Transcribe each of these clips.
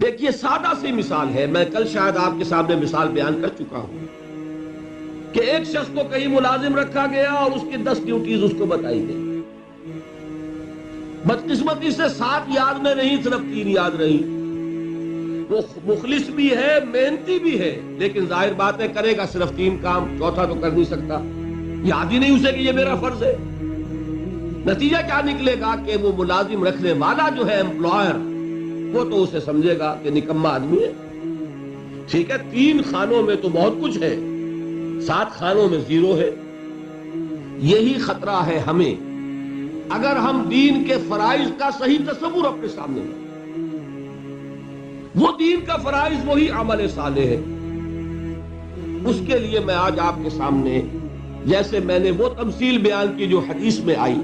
دیکھیے سادہ سی مثال ہے، میں کل شاید آپ کے سامنے مثال بیان کر چکا ہوں کہ ایک شخص کو کہیں ملازم رکھا گیا اور اس کی 10 ڈیوٹیز اس کو بتائی گئی۔ بدقسمتی سے 7 یاد میں نہیں، صرف 3 یاد رہی۔ وہ مخلص بھی ہے، محنتی بھی ہے، لیکن ظاہر بات ہے کرے گا صرف 3 کام، چوتھا تو کر نہیں سکتا، یاد ہی نہیں اسے کہ یہ میرا فرض ہے۔ نتیجہ کیا نکلے گا کہ وہ ملازم رکھنے والا جو ہے امپلائر، وہ تو اسے سمجھے گا کہ نکما آدمی ہے۔ ٹھیک ہے، 3 خانوں میں تو بہت کچھ ہے، 7 خانوں میں 0 ہے۔ یہی خطرہ ہے ہمیں، اگر ہم دین کے فرائض کا صحیح تصور اپنے سامنے لیں۔ وہ دین کا فرائض وہی عمل صالح ہے۔ اس کے لیے میں آج آپ کے سامنے، جیسے میں نے وہ تمثیل بیان کی جو حدیث میں آئی،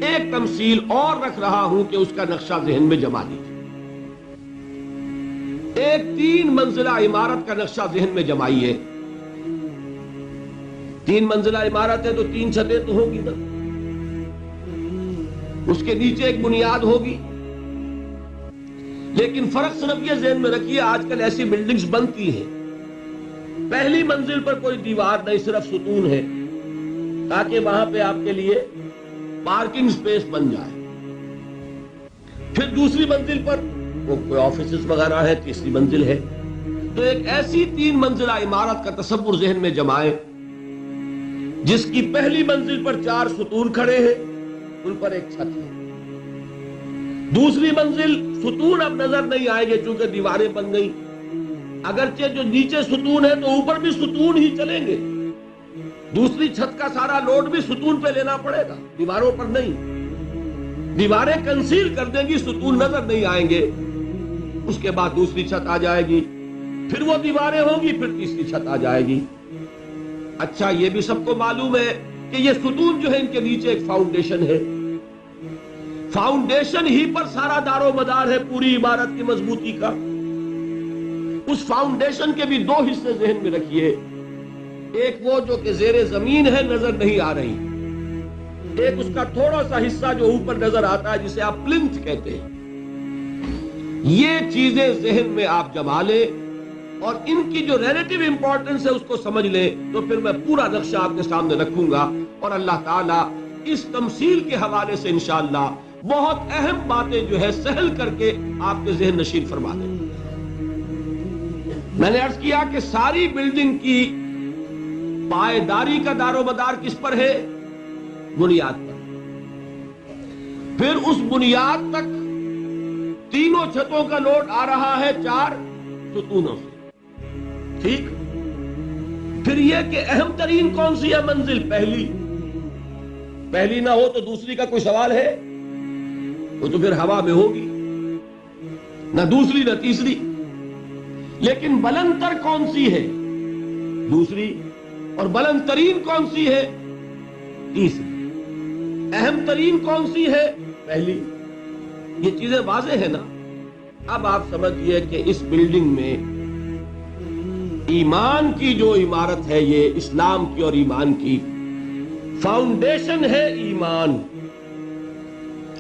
ایک تمثیل اور رکھ رہا ہوں کہ اس کا نقشہ ذہن میں جما لیجیے۔ ایک 3 منزلہ عمارت کا نقشہ ذہن میں جمائیے۔ 3 منزلہ عمارت ہے تو 3 چھتیں تو ہوگی نا، اس کے نیچے ایک بنیاد ہوگی۔ لیکن فرق صرف یہ ذہن میں رکھیے، آج کل ایسی بلڈنگز بنتی ہیں، پہلی منزل پر کوئی دیوار نہیں، صرف ستون ہے، تاکہ وہاں پہ آپ کے لیے پارکنگ سپیس بن جائے۔ پھر دوسری منزل پر وہ کوئی آفیسز وغیرہ ہے، تیسری منزل ہے۔ تو ایک ایسی 3 منزلہ عمارت کا تصور ذہن میں جمائیں جس کی پہلی منزل پر 4 ستون کھڑے ہیں، ان پر ایک چھت ہے۔ دوسری منزل ستون اب نظر نہیں آئیں گے چونکہ دیواریں بن گئی، اگرچہ جو نیچے ستون ہے تو اوپر بھی ستون ہی چلیں گے، دوسری چھت کا سارا لوڈ بھی ستون پہ لینا پڑے گا، دیواروں پر نہیں۔ دیواریں کنسیل کر دیں گی، ستون نظر نہیں آئیں گے۔ اس کے بعد دوسری چھت آ جائے گی، پھر وہ دیواریں ہوں گی، پھر تیسری چھت آ جائے گی۔ اچھا یہ بھی سب کو معلوم ہے کہ یہ ستون جو ہے ان کے نیچے ایک فاؤنڈیشن ہے، فاؤنڈیشن ہی پر سارا دار و مدار ہے پوری عمارت کی مضبوطی کا۔ اس فاؤنڈیشن کے بھی 2 حصے ذہن میں رکھیے، ایک وہ جو کہ زیر زمین ہے، نظر نہیں آ رہی، ایک اس کا تھوڑا سا حصہ جو اوپر نظر آتا ہے جسے آپ پلنتھ کہتے ہیں۔ یہ چیزیں ذہن میں آپ جما لیں اور ان کی جو ریلیٹیو امپورٹنس ہے اس کو سمجھ لیں، تو پھر میں پورا نقشہ آپ کے سامنے رکھوں گا، اور اللہ تعالیٰ اس تمثیل کے حوالے سے انشاءاللہ بہت اہم باتیں جو ہے سہل کر کے آپ کے ذہن نشین فرما دیں۔ میں نے عرض کیا کہ ساری بلڈنگ کی پائیداری کا دار و مدار کس پر ہے؟ بنیاد پر۔ پھر اس بنیاد تک تینوں چھتوں کا لوڈ آ رہا ہے 4 ستونوں سے، ٹھیک؟ پھر یہ کہ اہم ترین کون سی ہے منزل؟ پہلی نہ ہو تو دوسری کا کوئی سوال ہے؟ وہ تو پھر ہوا میں ہوگی، نہ دوسری نہ تیسری۔ لیکن بلند تر کون سی ہے؟ دوسری۔ اور بلند ترین کون سی ہے؟ تیسری۔ اہم ترین کون سی ہے؟ پہلی۔ یہ چیزیں واضح ہیں نا؟ اب آپ سمجھئے کہ اس بلڈنگ میں ایمان کی جو عمارت ہے، یہ اسلام کی اور ایمان کی فاؤنڈیشن ہے ایمان،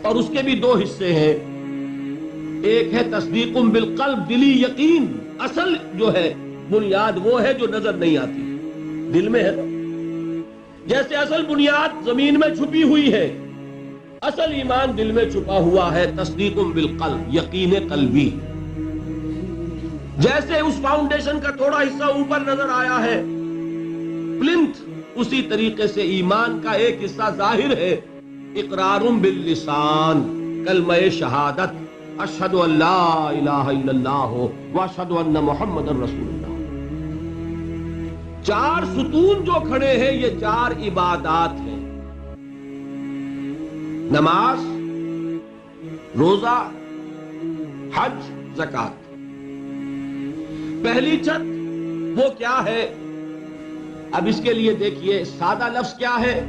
اور اس کے بھی 2 حصے ہیں، ایک ہے تصدیق بالقلب، دلی یقین۔ اصل جو ہے بنیاد وہ ہے جو نظر نہیں آتی، دل میں ہے نا؟ جیسے اصل بنیاد زمین میں چھپی ہوئی ہے، اصل ایمان دل میں چھپا ہوا ہے، تصدیق بالقلب، یقین قلبی۔ جیسے اس فاؤنڈیشن کا تھوڑا حصہ اوپر نظر آیا ہے، پلنتھ، اسی طریقے سے ایمان کا ایک حصہ ظاہر ہے، اقرار باللسان، کلمہ شہادت، اشہد ان لا الہ الا اللہ واشہد ان محمد رسول اللہ۔ 4 ستون جو کھڑے ہیں یہ 4 عبادات ہیں، نماز، روزہ، حج، زکوٰۃ۔ پہلی چھت وہ کیا ہے؟ اب اس کے لیے دیکھیے سادہ لفظ کیا ہے؟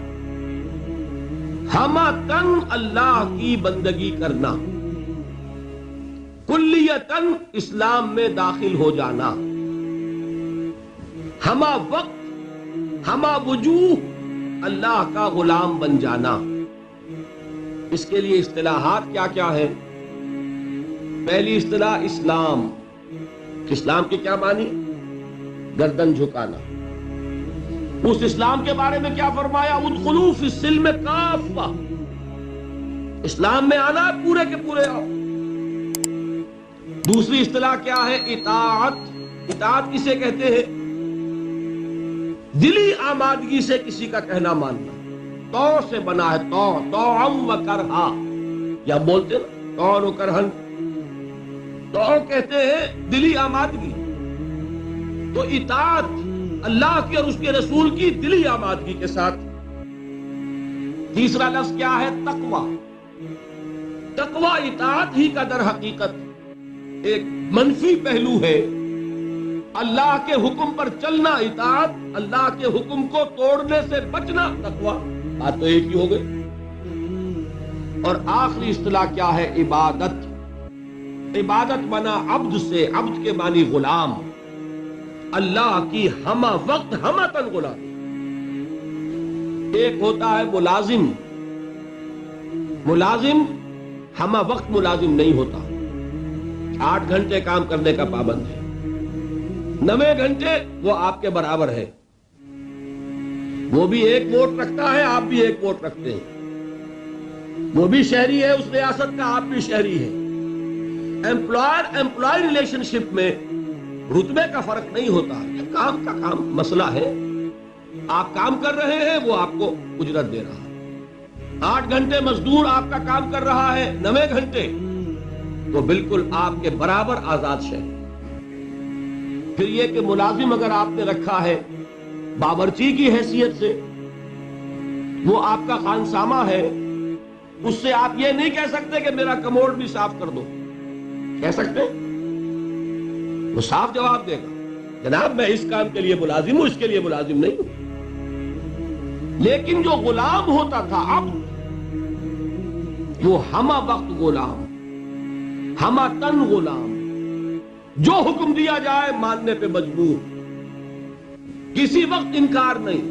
ہمتن اللہ کی بندگی کرنا، کلیتن اسلام میں داخل ہو جانا، ہمہ وقت ہمہ وجوہ اللہ کا غلام بن جانا۔ اس کے لیے اصطلاحات کیا کیا ہے؟ پہلی اصطلاح اسلام. اسلام کے کیا معنی؟ گردن جھکانا. اس اسلام کے بارے میں کیا فرمایا؟ ادخلوا فی السلم کافہ. اسلام میں آنا پورے کے پورے آؤ. دوسری اصطلاح کیا ہے؟ اطاعت. اطاعت کسے کہتے ہیں؟ دلی آمادگی سے کسی کا کہنا ماننا. تو سے بنا ہے تو، طوعا و کرہا. یا بولتے نا طوعا و کرہن. تو کہتے ہیں دلی آمادگی. تو اطاعت اللہ کی اور اس کے رسول کی دلی آمادگی کے ساتھ. تیسرا لفظ کیا ہے؟ تقوی. تقوی اطاعت ہی کا در حقیقت ایک منفی پہلو ہے. اللہ کے حکم پر چلنا اطاعت، اللہ کے حکم کو توڑنے سے بچنا تقوی. بات تو ایک ہی ہو گئی. اور آخری اصطلاح کیا ہے؟ عبادت. عبادت بنا عبد سے، عبد کے معنی غلام. اللہ کی ہمہ وقت ہمتن غلام. ایک ہوتا ہے ملازم. ملازم ہمہ وقت ملازم نہیں ہوتا. 8 گھنٹے کام کرنے کا پابند ہے. 9 گھنٹے وہ آپ کے برابر ہے. وہ بھی ایک ووٹ رکھتا ہے، آپ بھی ایک ووٹ رکھتے ہیں. وہ بھی شہری ہے اس ریاست کا، آپ بھی شہری ہے. ایمپلائر ایمپلائی ریلیشن شپ میں رتبے کا فرق نہیں ہوتا. کام کا کام مسئلہ ہے. آپ کام کر رہے ہیں، وہ آپ کو اجرت دے رہا ہے. 8 گھنٹے مزدور آپ کا کام کر رہا ہے، 9 گھنٹے، تو بالکل آپ کے برابر آزاد شہری. پھر یہ کہ ملازم اگر آپ نے رکھا ہے باورچی کی حیثیت سے، وہ آپ کا خانسامہ ہے، اس سے آپ یہ نہیں کہہ سکتے کہ میرا کموڈ بھی صاف کر دو. کہہ سکتے؟ وہ صاف جواب دے گا، جناب میں اس کام کے لیے ملازم ہوں، اس کے لیے ملازم نہیں ہوں. لیکن جو غلام ہوتا تھا عبد، وہ ہمہ وقت غلام، ہمہ تن غلام، جو حکم دیا جائے ماننے پہ مجبور. کسی وقت انکار نہیں،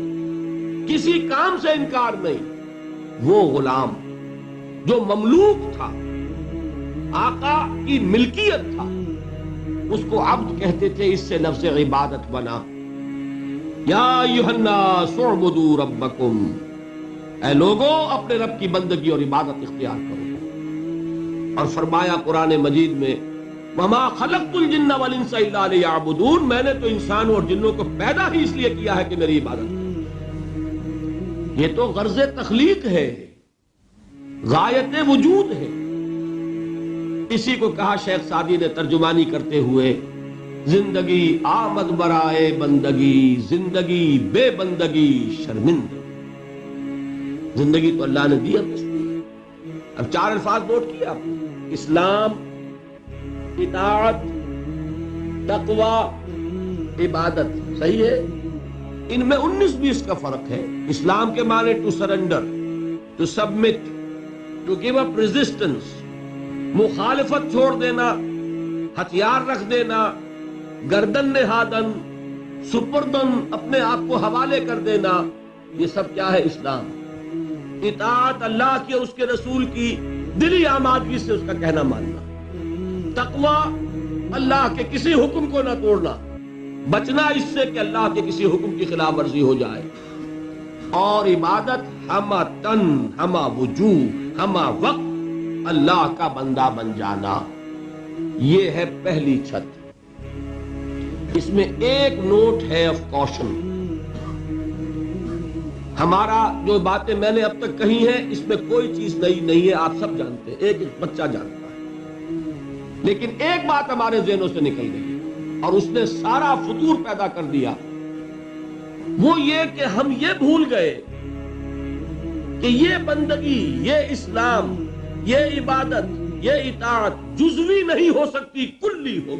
کسی کام سے انکار نہیں. وہ غلام جو مملوک تھا، آقا کی ملکیت تھا، اس کو عبد کہتے تھے. اس سے لفظ عبادت بنا. یا ایھا الناس اعبدوا ربکم، اے لوگوں اپنے رب کی بندگی اور عبادت اختیار کرو. اور فرمایا قرآن مجید میں وما خلقت الجن والانس الا لیعبدون، میں نے تو انسانوں اور جنوں کو پیدا ہی اس لیے کیا ہے کہ میری عبادت کرو. یہ تو غرض تخلیق ہے، غایت وجود ہے. اسی کو کہا شیخ سعدی نے ترجمانی کرتے ہوئے، زندگی آمد برائے بندگی، زندگی بے بندگی شرمندہ. زندگی تو اللہ نے دی. اب 4 الفاظ نوٹ کیا آپ نے: اسلام، اطاعت، تقوی، عبادت. صحیح ہے؟ ان میں 19-20 کا فرق ہے. اسلام کے معنی to surrender, to submit, to give up resistance, مخالفت چھوڑ دینا، ہتھیار رکھ دینا، گردن نہادن، سپردن، اپنے آپ کو حوالے کر دینا. یہ سب کیا ہے؟ اسلام. اطاعت اللہ کی اور اس کے رسول کی دلی آمادگی سے اس کا کہنا ماننا. تقوی اللہ کے کسی حکم کو نہ توڑنا، بچنا اس سے کہ اللہ کے کسی حکم کی خلاف ورزی ہو جائے. اور عبادت ہمہ تن، ہمہ وجوہ، ہمہ وقت اللہ کا بندہ بن جانا. یہ ہے پہلی چھت. اس میں ایک نوٹ ہے آف کوشن. ہمارا جو باتیں میں نے اب تک کہی ہیں اس میں کوئی چیز نئی نہیں ہے، آپ سب جانتے ہیں، ایک بچہ جانتا ہے. لیکن ایک بات ہمارے ذہنوں سے نکل گئی اور اس نے سارا فطور پیدا کر دیا. وہ یہ کہ ہم یہ بھول گئے کہ یہ بندگی، یہ اسلام، یہ عبادت، یہ اطاعت جزوی نہیں ہو سکتی، کلی ہو.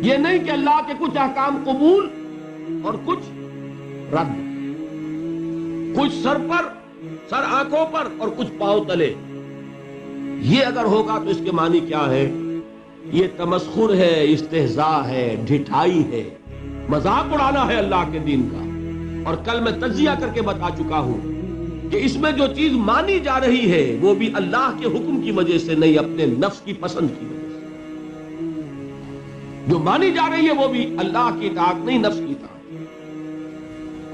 یہ نہیں کہ اللہ کے کچھ احکام قبول اور کچھ رد، کچھ سر پر، سر آنکھوں پر اور کچھ پاؤں تلے. یہ اگر ہوگا تو اس کے معنی کیا ہے؟ یہ تمسخر ہے، استہزاء ہے، ڈھٹائی ہے، مذاق اڑانا ہے اللہ کے دین کا. اور کل میں تجزیہ کر کے بتا چکا ہوں کہ اس میں جو چیز مانی جا رہی ہے وہ بھی اللہ کے حکم کی وجہ سے نہیں، اپنے نفس کی پسند کی وجہ سے۔ جو مانی جا رہی ہے وہ بھی اللہ کی اطاعت نہیں، نفس کی اطاعت۔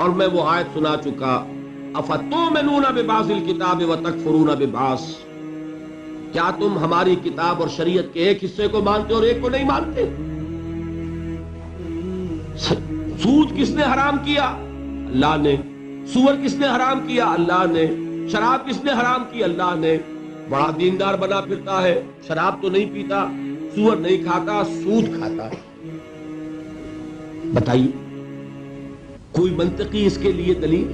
اور میں وہ آیت سنا چکا، افتؤمنون ببعض الکتاب وتکفرون ببعض، کیا تم ہماری کتاب اور شریعت کے ایک حصے کو مانتے اور ایک کو نہیں مانتے؟ سود کس نے حرام کیا؟ اللہ نے۔ سور کس نے حرام کیا؟ اللہ نے۔ شراب کس نے حرام کی؟ اللہ نے۔ بڑا دیندار بنا پھرتا ہے، شراب تو نہیں پیتا، سور نہیں کھاتا، سود کھاتا ہے۔ بتائیے کوئی منطقی اس کے لیے دلیل؟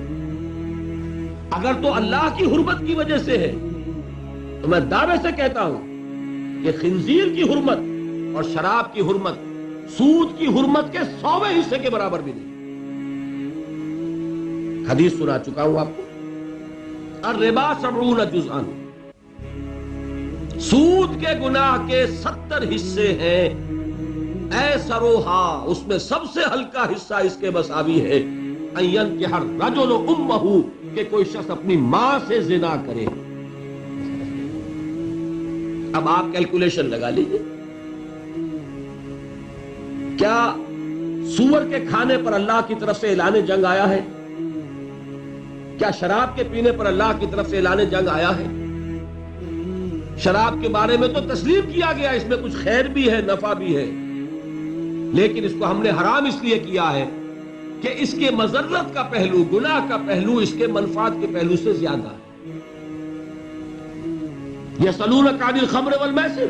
اگر تو اللہ کی حرمت کی وجہ سے ہے تو میں دعوے سے کہتا ہوں کہ خنزیر کی حرمت اور شراب کی حرمت سود کی حرمت کے 100ویں حصے کے برابر بھی نہیں۔ حدیث سنا چکا ہوں آپ کو، الربا 70 جزءا، سود کے گناہ کے 70 حصے ہیں، ایسروہا، اس میں سب سے ہلکا حصہ اس کے مساوی ہے، ان ینکح الرجل امہ، کہ کوئی شخص اپنی ماں سے زنا کرے۔ اب آپ کیلکولیشن لگا لیجئے، کیا سور کے کھانے پر اللہ کی طرف سے اعلان جنگ آیا ہے؟ کیا شراب کے پینے پر اللہ کی طرف سے اعلان جنگ آیا ہے؟ شراب کے بارے میں تو تسلیم کیا گیا اس میں کچھ خیر بھی ہے، نفع بھی ہے، لیکن اس کو ہم نے حرام اس لیے کیا ہے کہ اس کے مضرت کا پہلو، گناہ کا پہلو اس کے منفعت کے پہلو سے زیادہ ہے۔ یسألونک عن الخمر والمیسر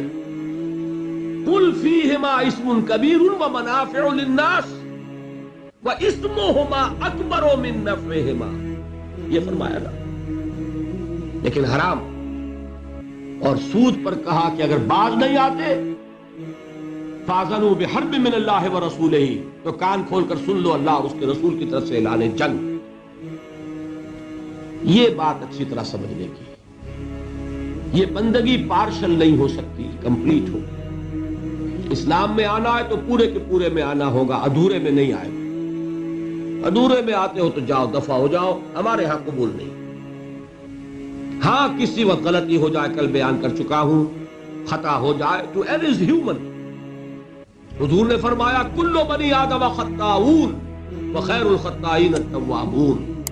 قل فیہما اسم کبیر ومنافع للناس واسمہما اکبر من نفعہما، یہ فرمایا نا۔ لیکن حرام اور سود پر کہا کہ اگر باز نہیں آتے فَأَذَنُوا بِحَرْبٍ مِّنَ اللَّهِ وَرَسُولِهِ، تو کان کھول کر سن لو اللہ اور اس کے رسول کی طرف سے اعلان جنگ۔ یہ بات اچھی طرح سمجھنے کی، یہ بندگی پارشل نہیں ہو سکتی، کمپلیٹ ہو۔ اسلام میں آنا ہے تو پورے کے پورے میں آنا ہوگا، ادھورے میں نہیں آئے۔ ادھورے میں آتے ہو تو جاؤ، دفع ہو جاؤ، ہمارے ہاں قبول نہیں۔ ہاں کسی وقت غلطی ہو جائے، کل بیان کر چکا ہوں، خطا ہو جائے، تو ایوری از ہیومن۔ حضور نے فرمایا کل بنی آدم خطاؤون وخیر الخطائین التوابون،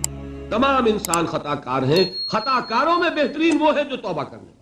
تمام انسان خطا کار ہیں، خطا کاروں میں بہترین وہ ہے جو توبہ کرنے